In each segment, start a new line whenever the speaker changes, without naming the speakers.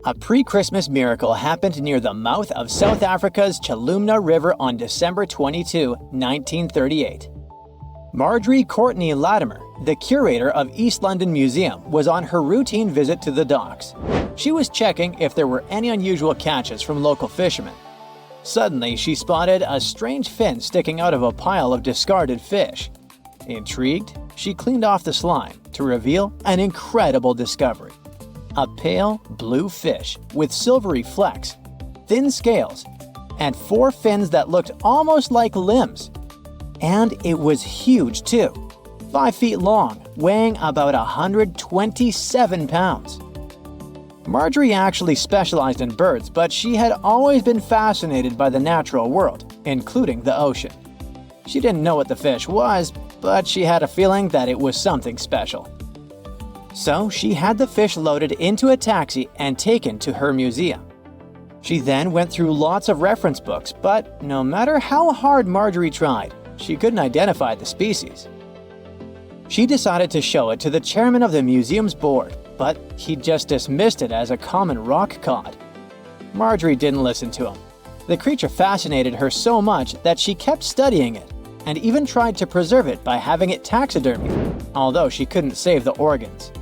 A pre-Christmas miracle happened near the mouth of South Africa's Chalumna River on December 22, 1938. Marjorie Courtney Latimer, the curator of East London Museum, was on her routine visit to the docks. She was checking if there were any unusual catches from local fishermen. Suddenly, she spotted a strange fin sticking out of a pile of discarded fish. Intrigued, she cleaned off the slime to reveal an incredible discovery. A pale blue fish with silvery flecks, thin scales, and 4 fins that looked almost like limbs. And it was huge too, 5 feet long, weighing about 127 pounds. Marjorie actually specialized in birds, but she had always been fascinated by the natural world, including the ocean. She didn't know what the fish was, but she had a feeling that it was something special. So she had the fish loaded into a taxi and taken to her museum. She then went through lots of reference books, but no matter how hard Marjorie tried, she couldn't identify the species. She decided to show it to the chairman of the museum's board, but he just dismissed it as a common rock cod. Marjorie didn't listen to him. The creature fascinated her so much that she kept studying it, and even tried to preserve it by having it taxidermied, although she couldn't save the organs.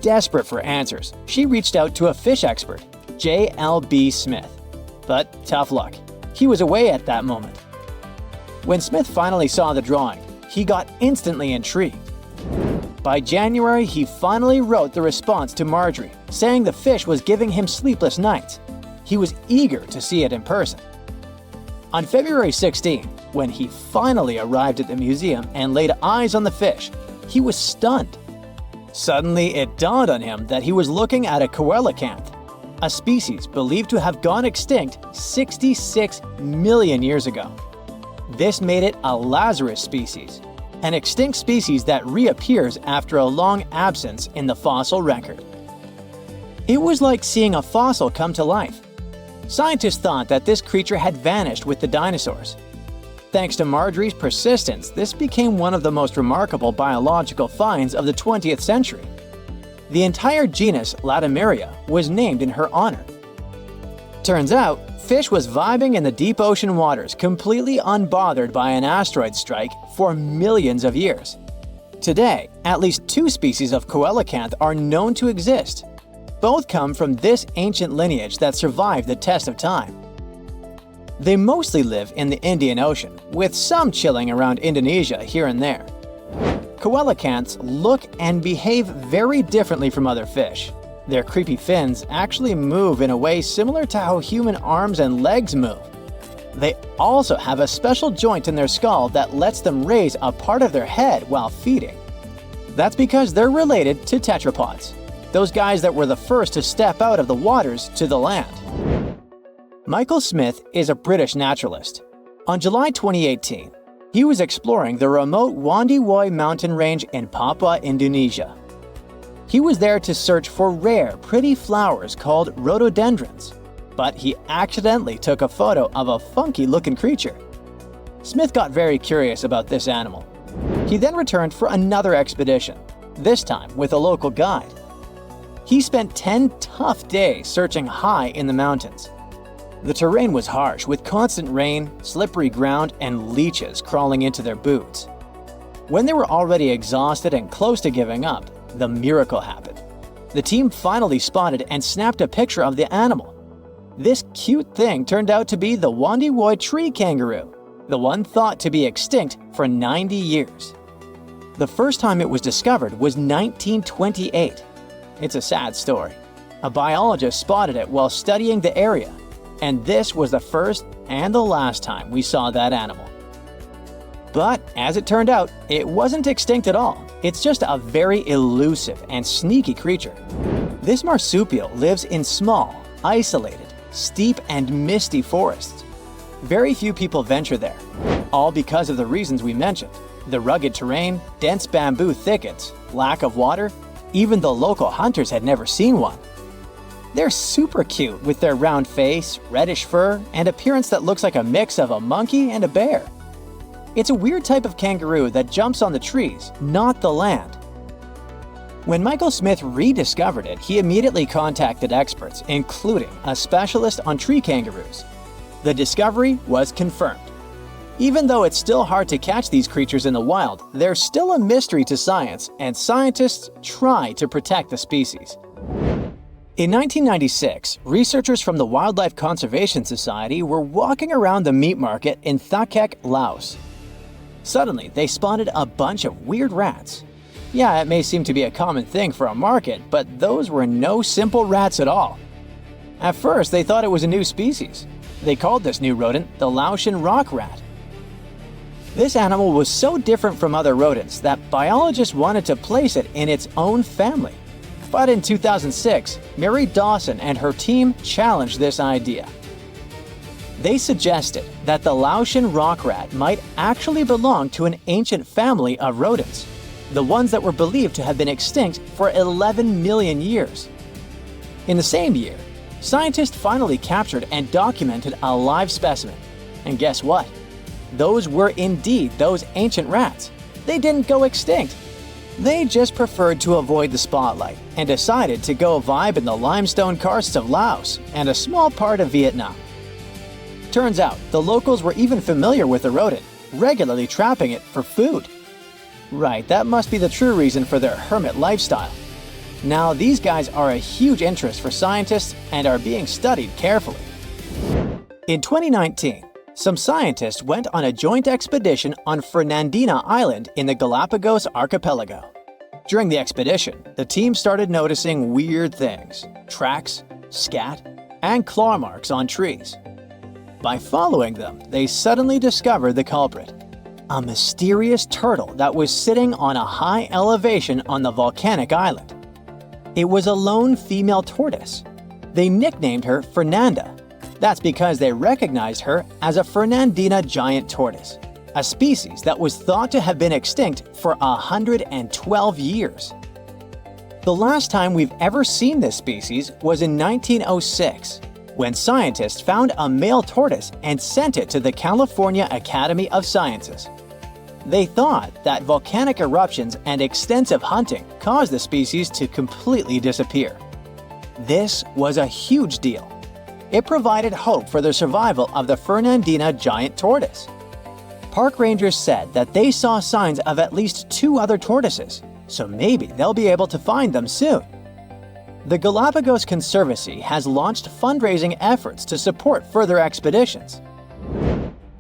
Desperate for answers, she reached out to a fish expert, J.L.B. Smith. But tough luck, he was away at that moment. When Smith finally saw the drawing, he got instantly intrigued. By January, he finally wrote the response to Marjorie, saying the fish was giving him sleepless nights. He was eager to see it in person. On February 16, when he finally arrived at the museum and laid eyes on the fish, he was stunned. Suddenly, it dawned on him that he was looking at a coelacanth, a species believed to have gone extinct 66 million years ago. This made it a Lazarus species, an extinct species that reappears after a long absence in the fossil record. It was like seeing a fossil come to life. Scientists thought that this creature had vanished with the dinosaurs. Thanks to Marjorie's persistence, this became one of the most remarkable biological finds of the 20th century. The entire genus Latimeria was named in her honor. Turns out, fish was vibing in the deep ocean waters, completely unbothered by an asteroid strike for millions of years. Today, at least 2 species of coelacanth are known to exist. Both come from this ancient lineage that survived the test of time. They mostly live in the Indian Ocean, with some chilling around Indonesia here and there. Coelacanths look and behave very differently from other fish. Their creepy fins actually move in a way similar to how human arms and legs move. They also have a special joint in their skull that lets them raise a part of their head while feeding. That's because they're related to tetrapods, those guys that were the first to step out of the waters to the land. Michael Smith is a British naturalist. On July 2018, he was exploring the remote Wandiwoi mountain range in Papua, Indonesia. He was there to search for rare, pretty flowers called rhododendrons, but he accidentally took a photo of a funky-looking creature. Smith got very curious about this animal. He then returned for another expedition, this time with a local guide. He spent 10 tough days searching high in the mountains. The terrain was harsh, with constant rain, slippery ground, and leeches crawling into their boots. When they were already exhausted and close to giving up, the miracle happened. The team finally spotted and snapped a picture of the animal. This cute thing turned out to be the Wandiwoi tree kangaroo, the one thought to be extinct for 90 years. The first time it was discovered was 1928. It's a sad story. A biologist spotted it while studying the area, and this was the first and the last time we saw that animal. But as it turned out, it wasn't extinct at all. It's just a very elusive and sneaky creature. This marsupial lives in small, isolated, steep and misty forests. Very few people venture there, all because of the reasons we mentioned: the rugged terrain, dense bamboo thickets, lack of water. Even the local hunters had never seen one. They're super cute with their round face, reddish fur, and appearance that looks like a mix of a monkey and a bear. It's a weird type of kangaroo that jumps on the trees, not the land. When Michael Smith rediscovered it, he immediately contacted experts, including a specialist on tree kangaroos. The discovery was confirmed. Even though it's still hard to catch these creatures in the wild, they're still a mystery to science, and scientists try to protect the species. In 1996, researchers from the Wildlife Conservation Society were walking around the meat market in Thakek, Laos. Suddenly, they spotted a bunch of weird rats. Yeah, it may seem to be a common thing for a market, but those were no simple rats at all. At first, they thought it was a new species. They called this new rodent the Laotian rock rat. This animal was so different from other rodents that biologists wanted to place it in its own family. But in 2006, Mary Dawson and her team challenged this idea. They suggested that the Laotian rock rat might actually belong to an ancient family of rodents, the ones that were believed to have been extinct for 11 million years. In the same year, scientists finally captured and documented a live specimen. And guess what? Those were indeed those ancient rats. They didn't go extinct. They just preferred to avoid the spotlight and decided to go vibe in the limestone karsts of Laos and a small part of Vietnam. Turns out, the locals were even familiar with the rodent, regularly trapping it for food. Right, that must be the true reason for their hermit lifestyle. Now, these guys are a huge interest for scientists and are being studied carefully. In 2019, some scientists went on a joint expedition on Fernandina Island in the Galapagos archipelago. During the expedition, the team started noticing weird things: tracks, scat, and claw marks on trees. By following them, they suddenly discovered the culprit: a mysterious turtle that was sitting on a high elevation on the volcanic island. It was a lone female tortoise. They nicknamed her Fernanda. That's because they recognized her as a Fernandina giant tortoise, a species that was thought to have been extinct for 112 years. The last time we've ever seen this species was in 1906, when scientists found a male tortoise and sent it to the California Academy of Sciences. They thought that volcanic eruptions and extensive hunting caused the species to completely disappear. This was a huge deal. It provided hope for the survival of the Fernandina giant tortoise. Park rangers said that they saw signs of at least 2 other tortoises, so maybe they'll be able to find them soon. The Galapagos Conservancy has launched fundraising efforts to support further expeditions.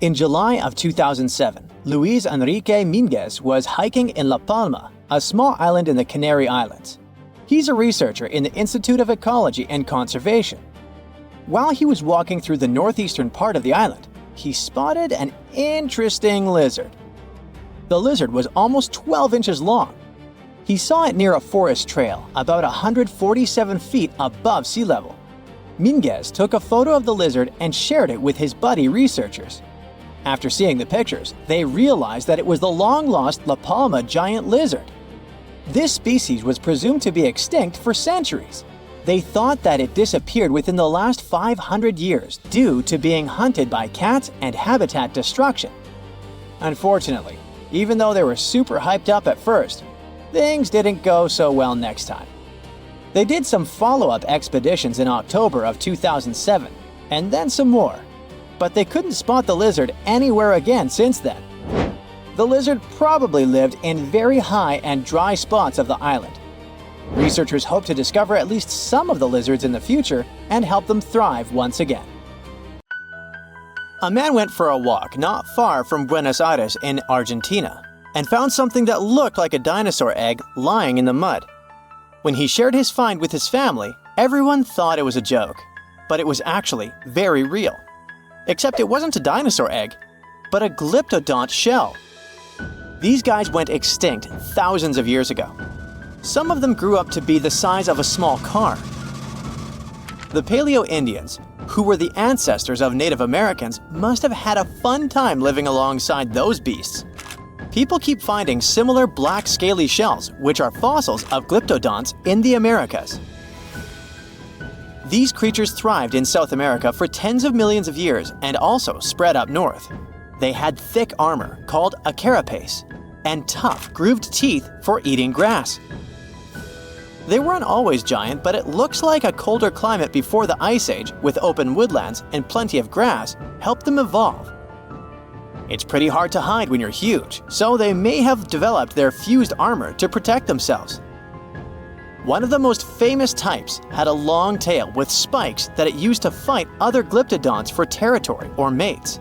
In July of 2007, Luis Enrique Minguez was hiking in La Palma, a small island in the Canary Islands. He's a researcher in the Institute of Ecology and Conservation. While he was walking through the northeastern part of the island, he spotted an interesting lizard. The lizard was almost 12 inches long. He saw it near a forest trail, about 147 feet above sea level. Minguez took a photo of the lizard and shared it with his buddy researchers. After seeing the pictures, they realized that it was the long-lost La Palma giant lizard. This species was presumed to be extinct for centuries. They thought that it disappeared within the last 500 years due to being hunted by cats and habitat destruction. Unfortunately, even though they were super hyped up at first, things didn't go so well next time. They did some follow-up expeditions in October of 2007, and then some more, but they couldn't spot the lizard anywhere again since then. The lizard probably lived in very high and dry spots of the island. Researchers hope to discover at least some of the lizards in the future and help them thrive once again. A man went for a walk not far from Buenos Aires in Argentina and found something that looked like a dinosaur egg lying in the mud. When he shared his find with his family, everyone thought it was a joke, but it was actually very real. Except it wasn't a dinosaur egg, but a glyptodont shell. These guys went extinct thousands of years ago. Some of them grew up to be the size of a small car. The Paleo-Indians, who were the ancestors of Native Americans, must have had a fun time living alongside those beasts. People keep finding similar black scaly shells, which are fossils of glyptodonts in the Americas. These creatures thrived in South America for tens of millions of years and also spread up north. They had thick armor, called a carapace, and tough, grooved teeth for eating grass. They weren't always giant, but it looks like a colder climate before the Ice Age, with open woodlands and plenty of grass, helped them evolve. It's pretty hard to hide when you're huge, so they may have developed their fused armor to protect themselves. One of the most famous types had a long tail with spikes that it used to fight other glyptodonts for territory or mates.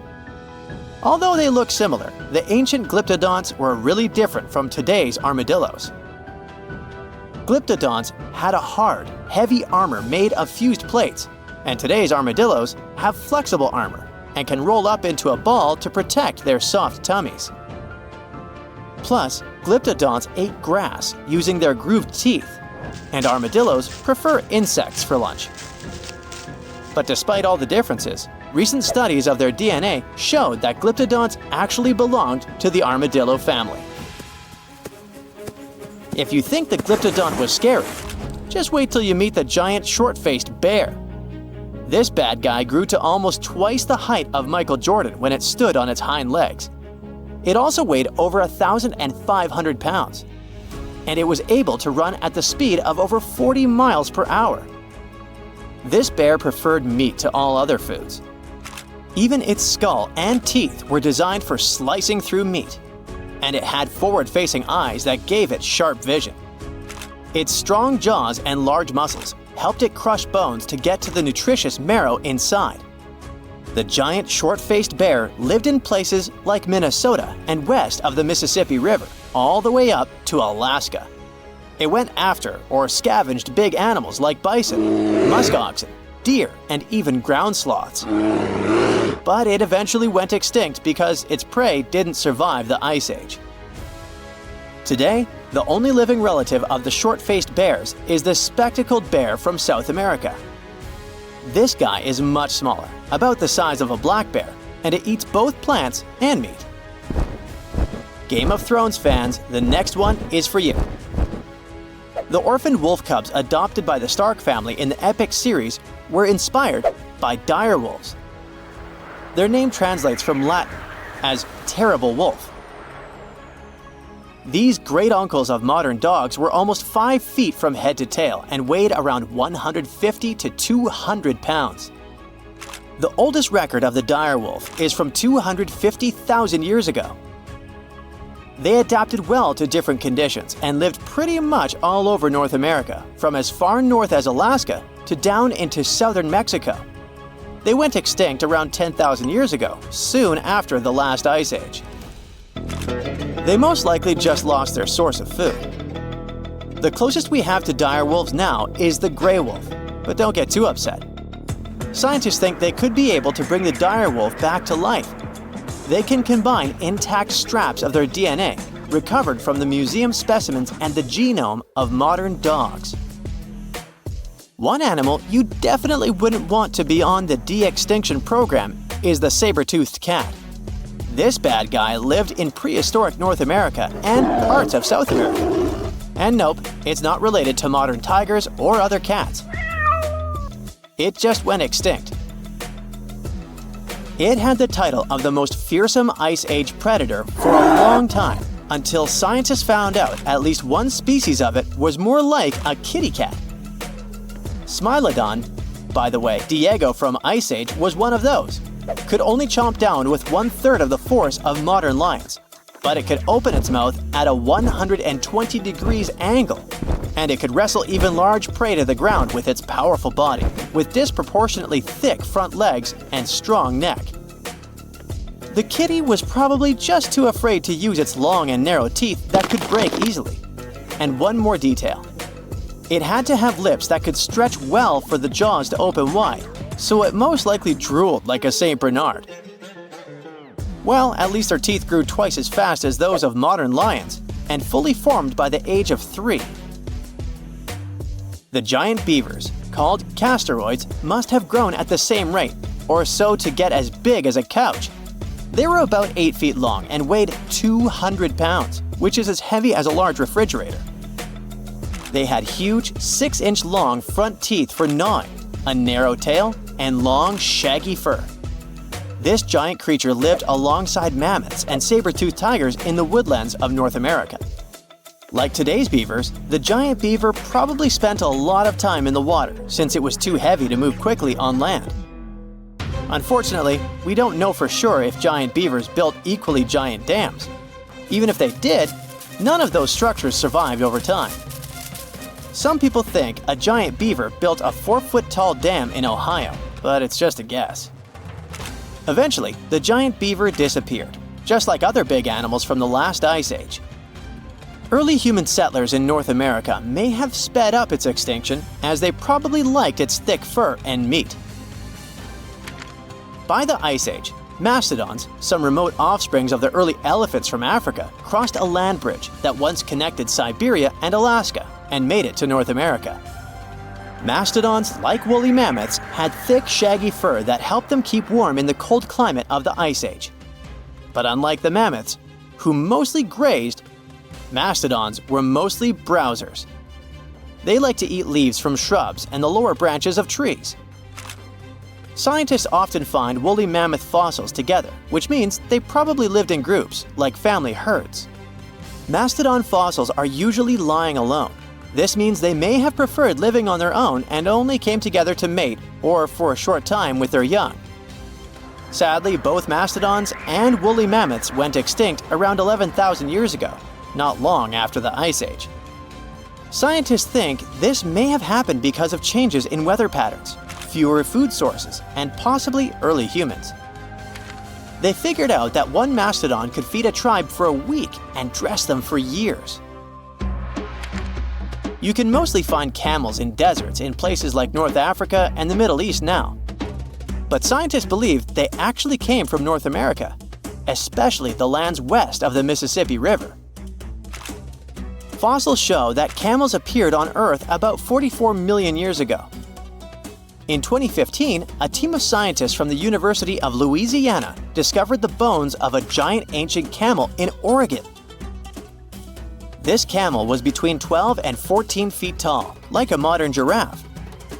Although they look similar, the ancient glyptodonts were really different from today's armadillos. Glyptodonts had a hard, heavy armor made of fused plates, and today's armadillos have flexible armor and can roll up into a ball to protect their soft tummies. Plus, glyptodonts ate grass using their grooved teeth, and armadillos prefer insects for lunch. But despite all the differences, recent studies of their DNA showed that glyptodonts actually belonged to the armadillo family. If you think the glyptodont was scary, just wait till you meet the giant short-faced bear. This bad guy grew to almost twice the height of Michael Jordan when it stood on its hind legs. It also weighed over 1,500 pounds, and it was able to run at the speed of over 40 miles per hour. This bear preferred meat to all other foods. Even its skull and teeth were designed for slicing through meat, and it had forward-facing eyes that gave it sharp vision. Its strong jaws and large muscles helped it crush bones to get to the nutritious marrow inside. The giant short-faced bear lived in places like Minnesota and west of the Mississippi River, all the way up to Alaska. It went after or scavenged big animals like bison, musk oxen, deer, and even ground sloths. But it eventually went extinct because its prey didn't survive the Ice Age. Today, the only living relative of the short-faced bears is the spectacled bear from South America. This guy is much smaller, about the size of a black bear, and it eats both plants and meat. Game of Thrones fans, the next one is for you. The orphaned wolf cubs adopted by the Stark family in the epic series were inspired by dire wolves. Their name translates from Latin as terrible wolf. These great uncles of modern dogs were almost 5 feet from head to tail and weighed around 150 to 200 pounds. The oldest record of the dire wolf is from 250,000 years ago. They adapted well to different conditions and lived pretty much all over North America, from as far north as Alaska to down into southern Mexico. They went extinct around 10,000 years ago, soon after the last Ice Age. They most likely just lost their source of food. The closest we have to dire wolves now is the gray wolf, but don't get too upset. Scientists think they could be able to bring the dire wolf back to life. They can combine intact straps of their DNA, recovered from the museum specimens and the genome of modern dogs. One animal you definitely wouldn't want to be on the de-extinction program is the saber-toothed cat. This bad guy lived in prehistoric North America and parts of South America. And nope, it's not related to modern tigers or other cats. It just went extinct. It had the title of the most fearsome Ice Age predator for a long time, until scientists found out at least one species of it was more like a kitty cat. Smilodon, by the way, Diego from Ice Age was one of those, could only chomp down with 1/3 of the force of modern lions, but it could open its mouth at a 120 degrees angle, and it could wrestle even large prey to the ground with its powerful body, with disproportionately thick front legs and strong neck. The kitty was probably just too afraid to use its long and narrow teeth that could break easily. And one more detail. It had to have lips that could stretch well for the jaws to open wide, so it most likely drooled like a St. Bernard. Well, at least their teeth grew twice as fast as those of modern lions, and fully formed by the age of 3. The giant beavers, called castoroids, must have grown at the same rate, or so to get as big as a couch. They were about 8 feet long and weighed 200 pounds, which is as heavy as a large refrigerator. They had huge 6-inch long front teeth for gnawing, a narrow tail, and long, shaggy fur. This giant creature lived alongside mammoths and saber-toothed tigers in the woodlands of North America. Like today's beavers, the giant beaver probably spent a lot of time in the water since it was too heavy to move quickly on land. Unfortunately, we don't know for sure if giant beavers built equally giant dams. Even if they did, none of those structures survived over time. Some people think a giant beaver built a 4-foot-tall dam in Ohio, but it's just a guess. Eventually, the giant beaver disappeared, just like other big animals from the last ice age. Early human settlers in North America may have sped up its extinction, as they probably liked its thick fur and meat. By the Ice Age, mastodons, some remote offsprings of the early elephants from Africa, crossed a land bridge that once connected Siberia and Alaska and made it to North America. Mastodons, like woolly mammoths, had thick, shaggy fur that helped them keep warm in the cold climate of the Ice Age. But unlike the mammoths, who mostly grazed, mastodons were mostly browsers. They like to eat leaves from shrubs and the lower branches of trees. Scientists often find woolly mammoth fossils together, which means they probably lived in groups, like family herds. Mastodon fossils are usually lying alone. This means they may have preferred living on their own and only came together to mate or for a short time with their young. Sadly, both mastodons and woolly mammoths went extinct around 11,000 years ago, not long after the Ice Age. Scientists think this may have happened because of changes in weather patterns, fewer food sources, and possibly early humans. They figured out that one mastodon could feed a tribe for a week and dress them for years. You can mostly find camels in deserts in places like North Africa and the Middle East now. But scientists believe they actually came from North America, especially the lands west of the Mississippi River. Fossils show that camels appeared on Earth about 44 million years ago. In 2015, a team of scientists from the University of Louisiana discovered the bones of a giant ancient camel in Oregon. This camel was between 12 and 14 feet tall, like a modern giraffe.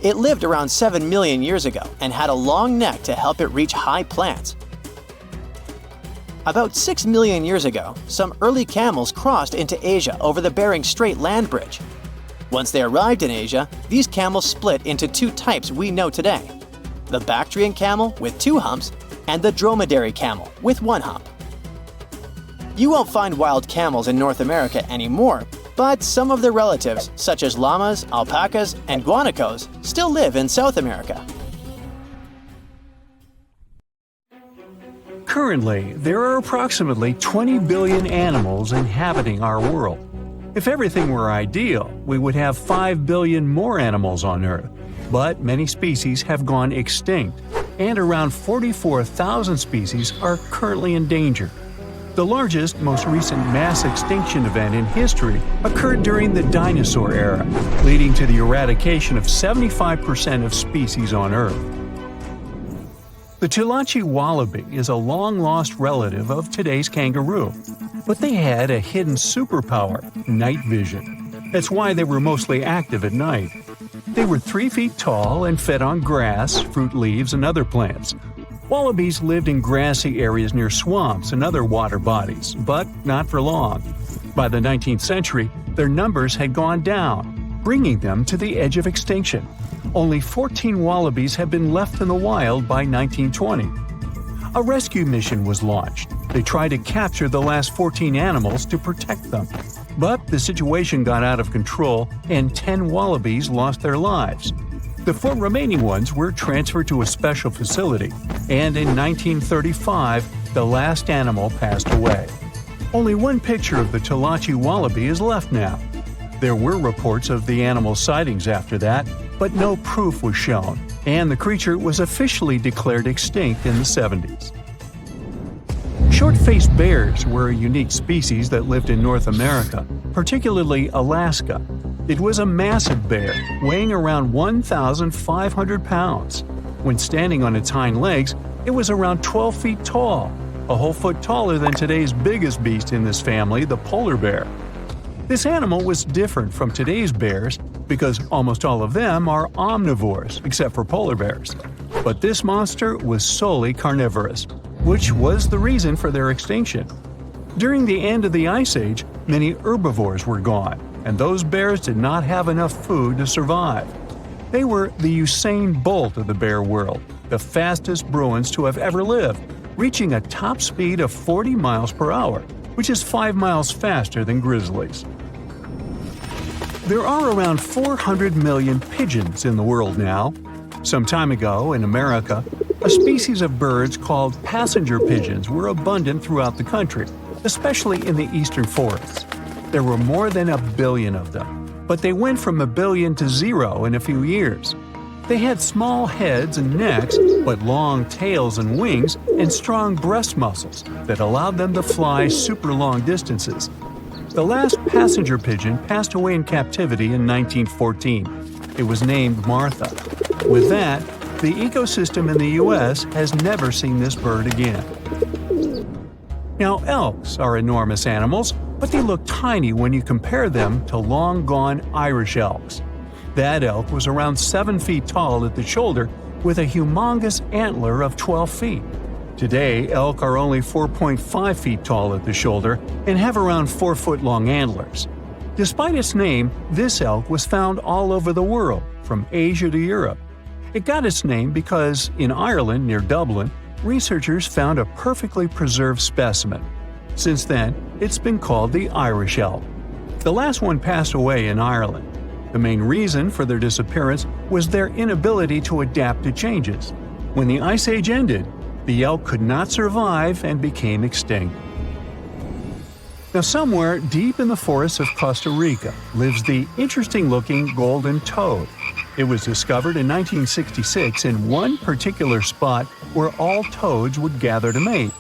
It lived around 7 million years ago and had a long neck to help it reach high plants. About 6 million years ago, some early camels crossed into Asia over the Bering Strait land bridge. Once they arrived in Asia, these camels split into two types we know today: the Bactrian camel with 2 humps and the dromedary camel with 1 hump. You won't find wild camels in North America anymore, but some of their relatives, such as llamas, alpacas, and guanacos, still live in South America.
Currently, there are approximately 20 billion animals inhabiting our world. If everything were ideal, we would have 5 billion more animals on Earth. But many species have gone extinct, and around 44,000 species are currently endangered. The largest, most recent mass extinction event in history occurred during the dinosaur era, leading to the eradication of 75% of species on Earth. The Tulachi wallaby is a long-lost relative of today's kangaroo, but they had a hidden superpower, night vision. That's why they were mostly active at night. They were 3 feet tall and fed on grass, fruit leaves, and other plants. Wallabies lived in grassy areas near swamps and other water bodies, but not for long. By the 19th century, their numbers had gone down, bringing them to the edge of extinction. Only 14 wallabies had been left in the wild by 1920. A rescue mission was launched. They tried to capture the last 14 animals to protect them. But the situation got out of control and 10 wallabies lost their lives. The 4 remaining ones were transferred to a special facility, and in 1935, the last animal passed away. Only one picture of the Tulachi wallaby is left now. There were reports of the animal's sightings after that, but no proof was shown, and the creature was officially declared extinct in the 70s. Short-faced bears were a unique species that lived in North America, particularly Alaska. It was a massive bear, weighing around 1,500 pounds. When standing on its hind legs, it was around 12 feet tall, a whole foot taller than today's biggest beast in this family, the polar bear. This animal was different from today's bears because almost all of them are omnivores, except for polar bears. But this monster was solely carnivorous, which was the reason for their extinction. During the end of the Ice Age, many herbivores were gone, and those bears did not have enough food to survive. They were the Usain Bolt of the bear world, the fastest Bruins to have ever lived, reaching a top speed of 40 miles per hour, which is 5 miles faster than grizzlies. There are around 400 million pigeons in the world now. Some time ago, in America, a species of birds called passenger pigeons were abundant throughout the country, especially in the eastern forests. There were more than 1 billion of them, but they went from 1 billion to 0 in a few years. They had small heads and necks, but long tails and wings and strong breast muscles that allowed them to fly super long distances. The last passenger pigeon passed away in captivity in 1914. It was named Martha. With that, the ecosystem in the U.S. has never seen this bird again. Now, elks are enormous animals, but they look tiny when you compare them to long-gone Irish elks. That elk was around 7 feet tall at the shoulder with a humongous antler of 12 feet. Today, elk are only 4.5 feet tall at the shoulder and have around 4-foot-long antlers. Despite its name, this elk was found all over the world, from Asia to Europe. It got its name because, in Ireland near Dublin, researchers found a perfectly preserved specimen. Since then, it's been called the Irish elk. The last one passed away in Ireland. The main reason for their disappearance was their inability to adapt to changes. When the Ice Age ended, the elk could not survive and became extinct. Now, somewhere deep in the forests of Costa Rica lives the interesting-looking golden toad. It was discovered in 1966 in one particular spot where all toads would gather to mate.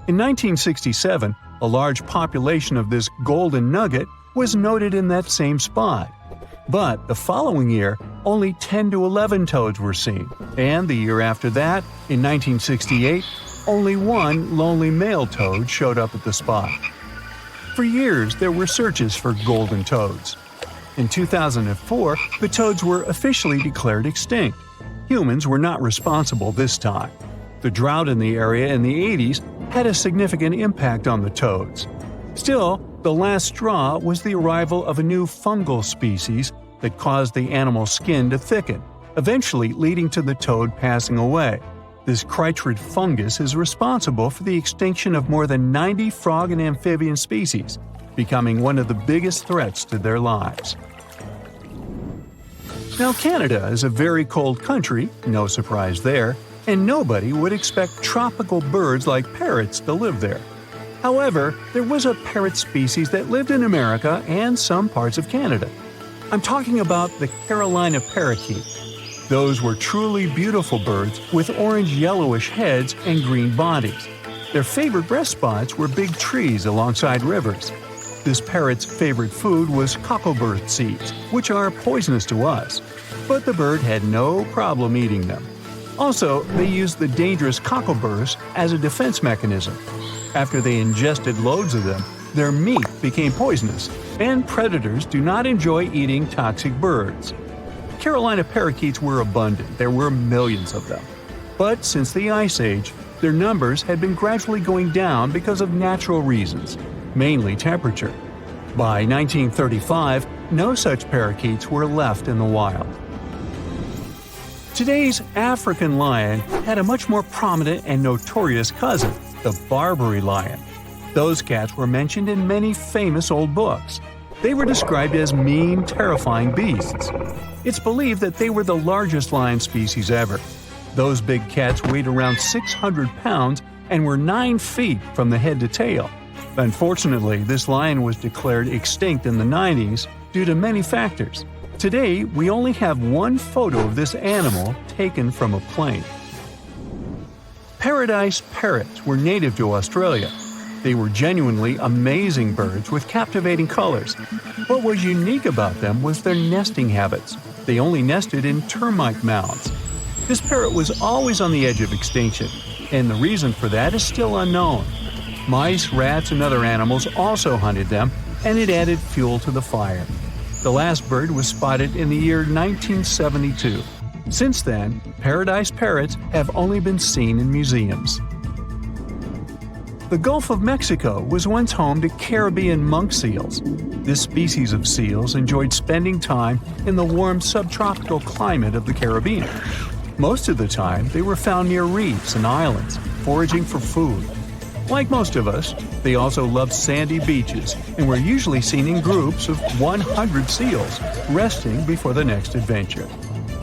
In 1967, a large population of this golden nugget was noted in that same spot. But the following year, only 10 to 11 toads were seen, and the year after that, in 1968, only one lonely male toad showed up at the spot. For years, there were searches for golden toads. In 2004, the toads were officially declared extinct. Humans were not responsible this time. The drought in the area in the 80s had a significant impact on the toads. Still, the last straw was the arrival of a new fungal species that caused the animal's skin to thicken, eventually leading to the toad passing away. This chytrid fungus is responsible for the extinction of more than 90 frog and amphibian species, becoming one of the biggest threats to their lives. Now, Canada is a very cold country, no surprise there, and nobody would expect tropical birds like parrots to live there. However, there was a parrot species that lived in America and some parts of Canada. I'm talking about the Carolina parakeet. Those were truly beautiful birds with orange-yellowish heads and green bodies. Their favorite rest spots were big trees alongside rivers. This parrot's favorite food was cocklebur seeds, which are poisonous to us, but the bird had no problem eating them. Also, they used the dangerous cockleburs as a defense mechanism. After they ingested loads of them, their meat became poisonous, and predators do not enjoy eating toxic birds. Carolina parakeets were abundant, there were millions of them. But since the Ice Age, their numbers had been gradually going down because of natural reasons, mainly temperature. By 1935, no such parakeets were left in the wild. Today's African lion had a much more prominent and notorious cousin, the Barbary lion. Those cats were mentioned in many famous old books. They were described as mean, terrifying beasts. It's believed that they were the largest lion species ever. Those big cats weighed around 600 pounds and were 9 feet from the head to tail. Unfortunately, this lion was declared extinct in the 90s due to many factors. Today, we only have one photo of this animal taken from a plane. Paradise parrots were native to Australia. They were genuinely amazing birds with captivating colors. What was unique about them was their nesting habits. They only nested in termite mounds. This parrot was always on the edge of extinction, and the reason for that is still unknown. Mice, rats, and other animals also hunted them, and it added fuel to the fire. The last bird was spotted in the year 1972. Since then, paradise parrots have only been seen in museums. The Gulf of Mexico was once home to Caribbean monk seals. This species of seals enjoyed spending time in the warm subtropical climate of the Caribbean. Most of the time, they were found near reefs and islands, foraging for food. Like most of us, they also loved sandy beaches and were usually seen in groups of 100 seals, resting before the next adventure.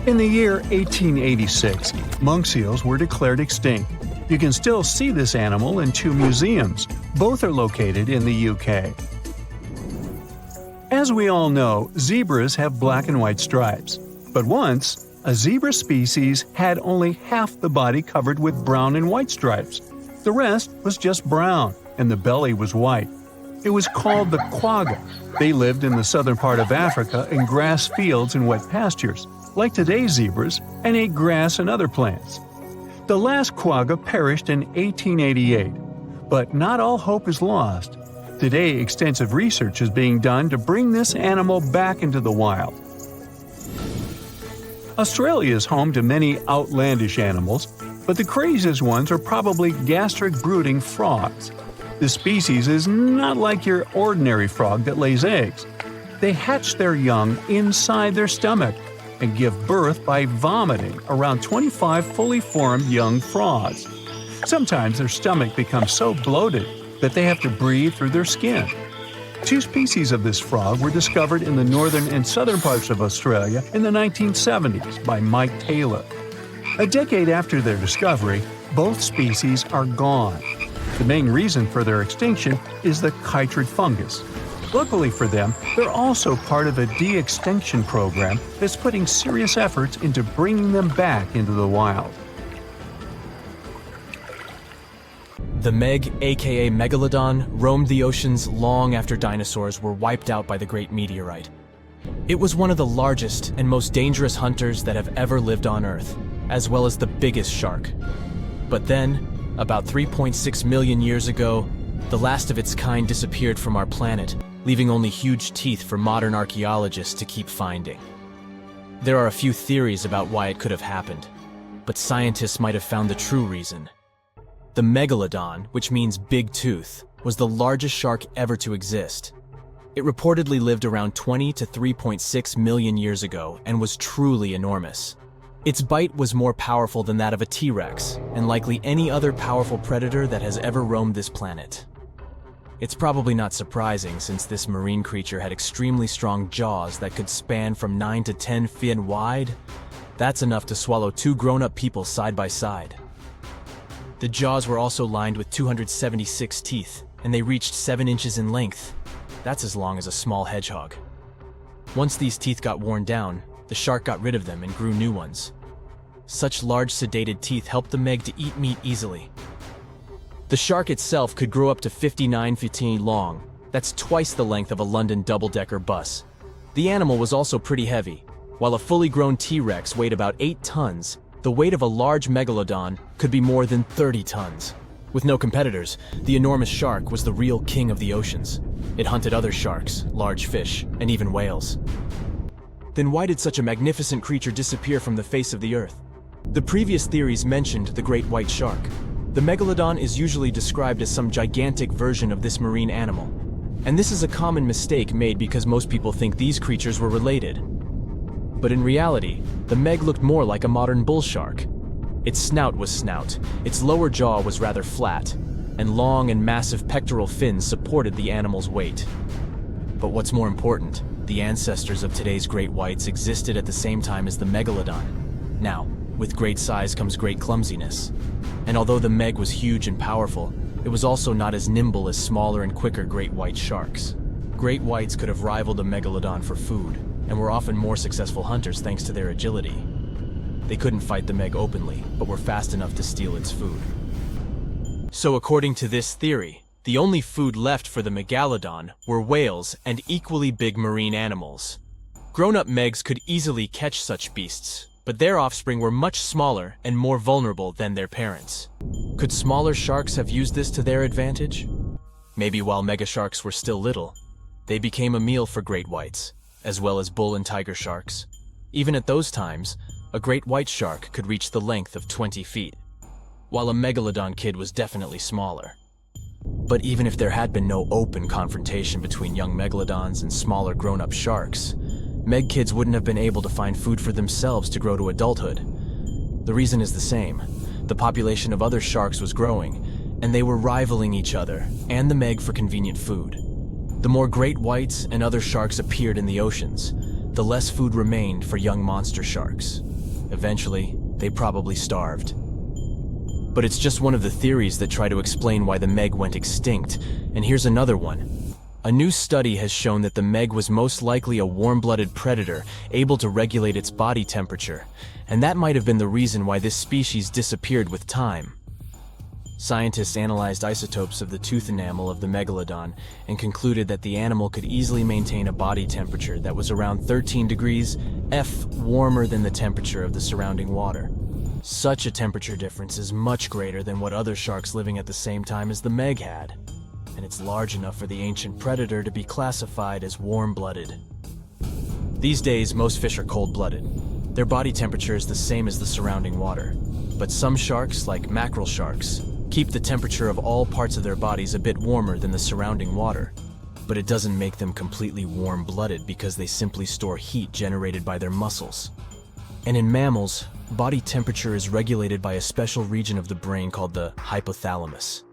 In the year 1886, monk seals were declared extinct. You can still see this animal in 2 museums. Both are located in the UK. As we all know, zebras have black and white stripes. But once, a zebra species had only half the body covered with brown and white stripes. The rest was just brown, and the belly was white. It was called the quagga. They lived in the southern part of Africa in grass fields and wet pastures, like today's zebras, and ate grass and other plants. The last quagga perished in 1888, but not all hope is lost. Today, extensive research is being done to bring this animal back into the wild. Australia is home to many outlandish animals, but the craziest ones are probably gastric brooding frogs. This species is not like your ordinary frog that lays eggs. They hatch their young inside their stomach and give birth by vomiting around 25 fully formed young frogs. Sometimes their stomach becomes so bloated that they have to breathe through their skin. 2 species of this frog were discovered in the northern and southern parts of Australia in the 1970s by Mike Taylor. A decade after their discovery, both species are gone. The main reason for their extinction is the chytrid fungus. Luckily for them, they're also part of a de-extinction program that's putting serious efforts into bringing them back into the wild.
The Meg, aka Megalodon, roamed the oceans long after dinosaurs were wiped out by the Great Meteorite. It was one of the largest and most dangerous hunters that have ever lived on Earth, as well as the biggest shark. But then, about 3.6 million years ago, the last of its kind disappeared from our planet, leaving only huge teeth for modern archaeologists to keep finding. There are a few theories about why it could have happened, but scientists might have found the true reason. The Megalodon, which means big tooth, was the largest shark ever to exist. It reportedly lived around 20 to 3.6 million years ago and was truly enormous. Its bite was more powerful than that of a T-Rex, and likely any other powerful predator that has ever roamed this planet. It's probably not surprising since this marine creature had extremely strong jaws that could span from 9 to 10 feet wide. That's enough to swallow 2 grown-up people side by side. The jaws were also lined with 276 teeth, and they reached 7 inches in length. That's as long as a small hedgehog. Once these teeth got worn down, the shark got rid of them and grew new ones. Such large sedated teeth helped the Meg to eat meat easily. The shark itself could grow up to 59 feet long. That's twice the length of a London double-decker bus. The animal was also pretty heavy. While a fully grown T-Rex weighed about 8 tons, the weight of a large Megalodon could be more than 30 tons. With no competitors, the enormous shark was the real king of the oceans. It hunted other sharks, large fish, and even whales. Then why did such a magnificent creature disappear from the face of the earth? The previous theories mentioned the great white shark. The Megalodon is usually described as some gigantic version of this marine animal. And this is a common mistake made because most people think these creatures were related. But in reality, the Meg looked more like a modern bull shark. Its snout was snout, its lower jaw was rather flat, and long and massive pectoral fins supported the animal's weight. But what's more important, the ancestors of today's great whites existed at the same time as the Megalodon. Now, with great size comes great clumsiness. And although the Meg was huge and powerful, it was also not as nimble as smaller and quicker great white sharks. Great whites could have rivaled a Megalodon for food, and were often more successful hunters thanks to their agility. They couldn't fight the Meg openly, but were fast enough to steal its food. So according to this theory, the only food left for the Megalodon were whales and equally big marine animals. Grown-up Megs could easily catch such beasts, but their offspring were much smaller and more vulnerable than their parents. Could smaller sharks have used this to their advantage? Maybe while megasharks were still little, they became a meal for great whites, as well as bull and tiger sharks. Even at those times, a great white shark could reach the length of 20 feet, while a Megalodon kid was definitely smaller. But even if there had been no open confrontation between young megalodons and smaller grown-up sharks, meg kids wouldn't have been able to find food for themselves to grow to adulthood. The reason is the same. The population of other sharks was growing, and they were rivaling each other and the meg for convenient food. The more great whites and other sharks appeared in the oceans, the less food remained for young monster sharks. Eventually, they probably starved. But it's just one of the theories that try to explain why the meg went extinct, and here's another one. A new study has shown that the meg was most likely a warm-blooded predator able to regulate its body temperature, and that might have been the reason why this species disappeared with time. Scientists analyzed isotopes of the tooth enamel of the megalodon and concluded that the animal could easily maintain a body temperature that was around 13 degrees F warmer than the temperature of the surrounding water. Such a temperature difference is much greater than what other sharks living at the same time as the meg had, and it's large enough for the ancient predator to be classified as warm-blooded. These days, most fish are cold-blooded. Their body temperature is the same as the surrounding water, but some sharks, like mackerel sharks, keep the temperature of all parts of their bodies a bit warmer than the surrounding water. But it doesn't make them completely warm-blooded because they simply store heat generated by their muscles. And in mammals, body temperature is regulated by a special region of the brain called the hypothalamus.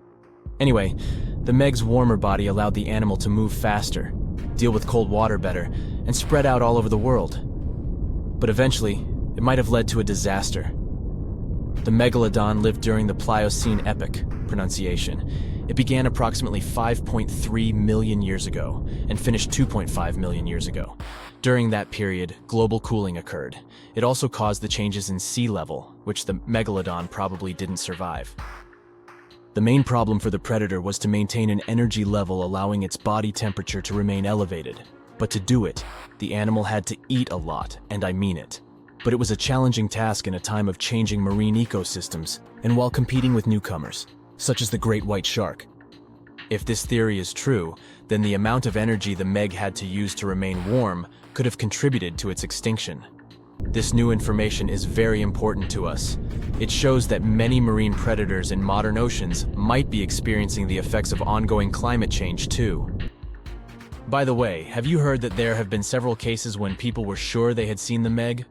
Anyway, the meg's warmer body allowed the animal to move faster, deal with cold water better, and spread out all over the world. But eventually, it might have led to a disaster. The Megalodon lived during the Pliocene epoch, pronunciation. It began approximately 5.3 million years ago and finished 2.5 million years ago. During that period, global cooling occurred. It also caused the changes in sea level, which the Megalodon probably didn't survive. The main problem for the predator was to maintain an energy level allowing its body temperature to remain elevated. But to do it, the animal had to eat a lot, and I mean it. But it was a challenging task in a time of changing marine ecosystems and while competing with newcomers, such as the great white shark. If this theory is true, then the amount of energy the meg had to use to remain warm could have contributed to its extinction. This new information is very important to us. It shows that many marine predators in modern oceans might be experiencing the effects of ongoing climate change too. By the way, have you heard that there have been several cases when people were sure they had seen the meg?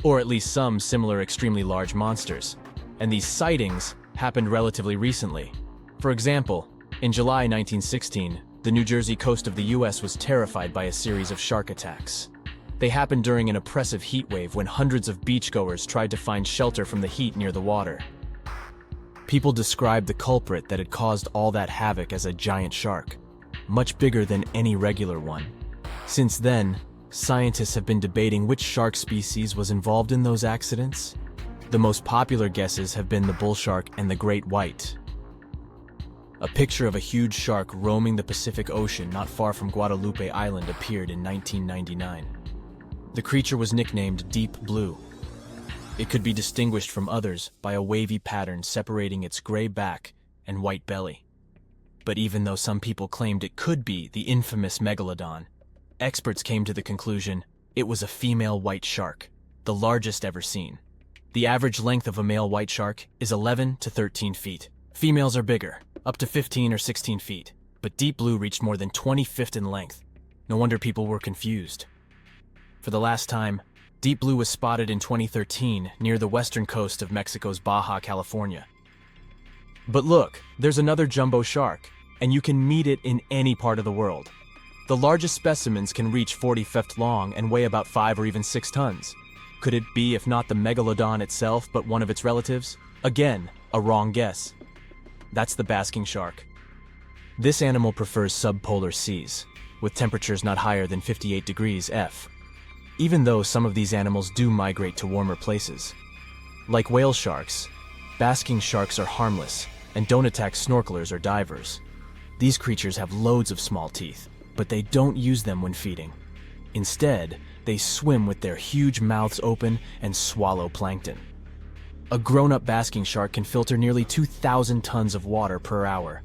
Or at least some similar extremely large monsters. And these sightings happened relatively recently. For example, in July 1916, the New Jersey coast of the US was terrified by a series of shark attacks. They happened during an oppressive heat wave when hundreds of beachgoers tried to find shelter from the heat near the water. People described the culprit that had caused all that havoc as a giant shark, much bigger than any regular one. Since then, scientists have been debating which shark species was involved in those accidents. The most popular guesses have been the bull shark and the great white. A picture of a huge shark roaming the Pacific Ocean not far from Guadalupe Island appeared in 1999. The creature was nicknamed Deep Blue. It could be distinguished from others by a wavy pattern separating its gray back and white belly. But even though some people claimed it could be the infamous Megalodon, experts came to the conclusion it was a female white shark, the largest ever seen. The average length of a male white shark is 11 to 13 feet. Females are bigger, up to 15 or 16 feet, but Deep Blue reached more than 20 feet in length. No wonder people were confused. For the last time, Deep Blue was spotted in 2013 near the western coast of Mexico's Baja California. But look, there's another jumbo shark, and you can meet it in any part of the world. The largest specimens can reach 40 feet long and weigh about 5 or even 6 tons. Could it be, if not the Megalodon itself, but one of its relatives? Again, a wrong guess. That's the basking shark. This animal prefers subpolar seas, with temperatures not higher than 58 degrees F. Even though some of these animals do migrate to warmer places. Like whale sharks, basking sharks are harmless and don't attack snorkelers or divers. These creatures have loads of small teeth, but they don't use them when feeding. Instead, they swim with their huge mouths open and swallow plankton. A grown-up basking shark can filter nearly 2,000 tons of water per hour,